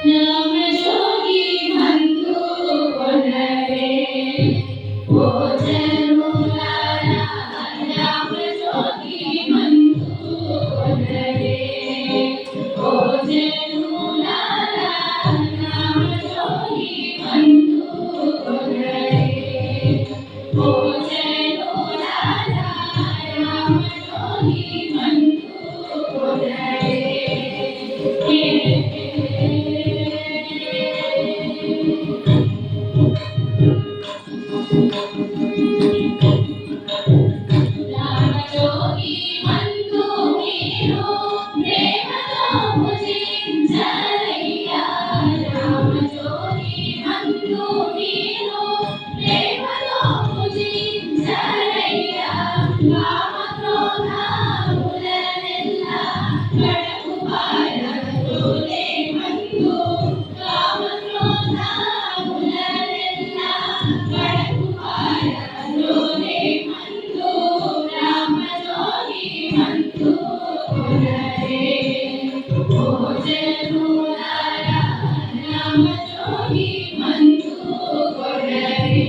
राम जोगी बंधु कोनरे ओ जनुलारा राम जोगी बंधु कोनरे ओ जनुलारा राम जोगी बंधु कोनरे ओ जनुलारा राम जोगी बंधु कोनरे రామజోగి మందు మీరు ప్రేమతో పూజించరయ్యా రామజోగి మందు మీరు ప్రేమతో పూజించరయ్యా కామక్రోధాములనెల్లా కడకు పారదోలే మందు కామక్రోధాములనెల్లా కడకు పారదోలే మందు రామజోగి మందు కొనరే ఓ జనులారా రామజోగి మందు కొనరే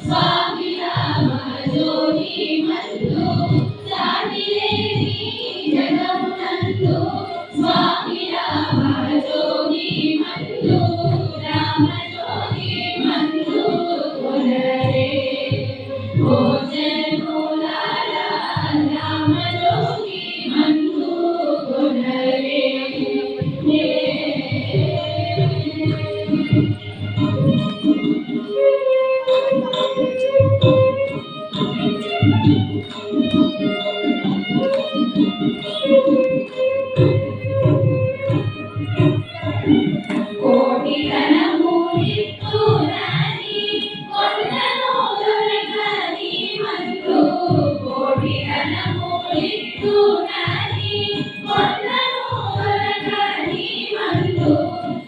స్వామి రామజోగి మందు సాటిలేని జగమునందు స్వామి రామజోగి మందు రామజోగి మందు కొనరే ఓ జనులారా రామజోగి మందు కొనరే కోటి ఘనమూలిత్తునని కొండలో దొరకని మందు కోటి ఘనమూలిత్తునని కొండలో దొరకని మందు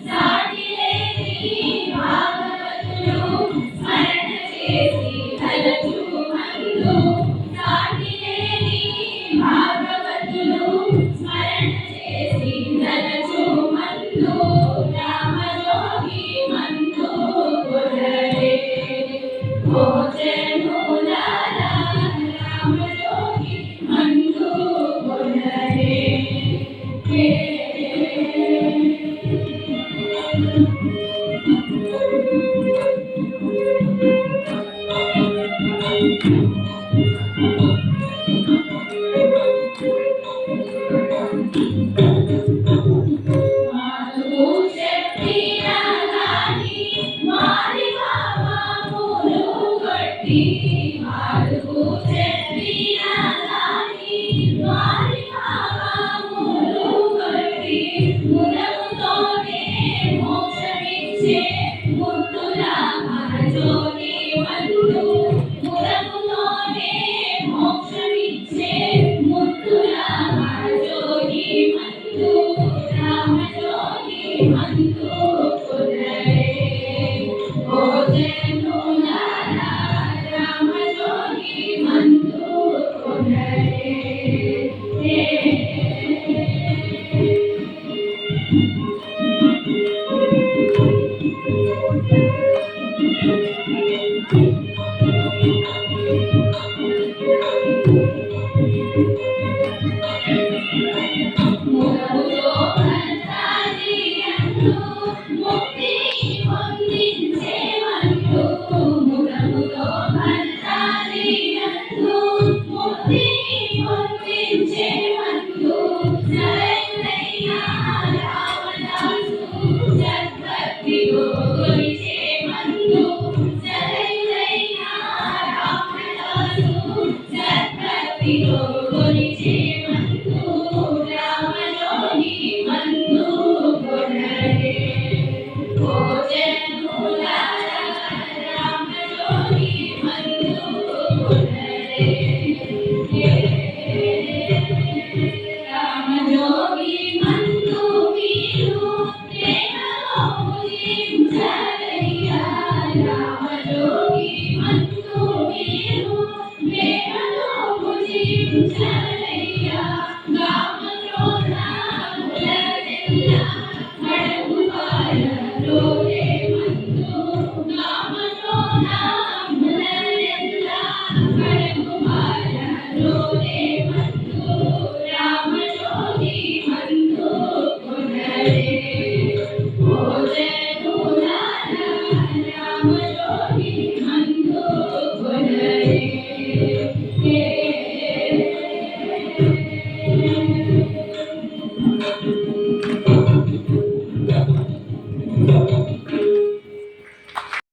సాటిలేని భాగవతులు స్మరణ చేసి తలచు మందు సాటిలేని భాగవతులు స్మరణ చేసి తలచు మందు రామజోగి మందు కొనరే ఓ జనులారా రామజోగి మందు కొనరే మాకు చెప్పిన గాని మారి బాబాములు కొట్టి మాకు చెప్పిన గాని మారి బాబాములు కొట్టి మునముతోనే మోక్షమిచ్చే ముద్దు రామజోగి మందు మునముతోనే మోక్షమిచ్చే ముద్దు రామజోగి మందు రామజోగి మందు కొనరే ఓ జనులారా రామ అందు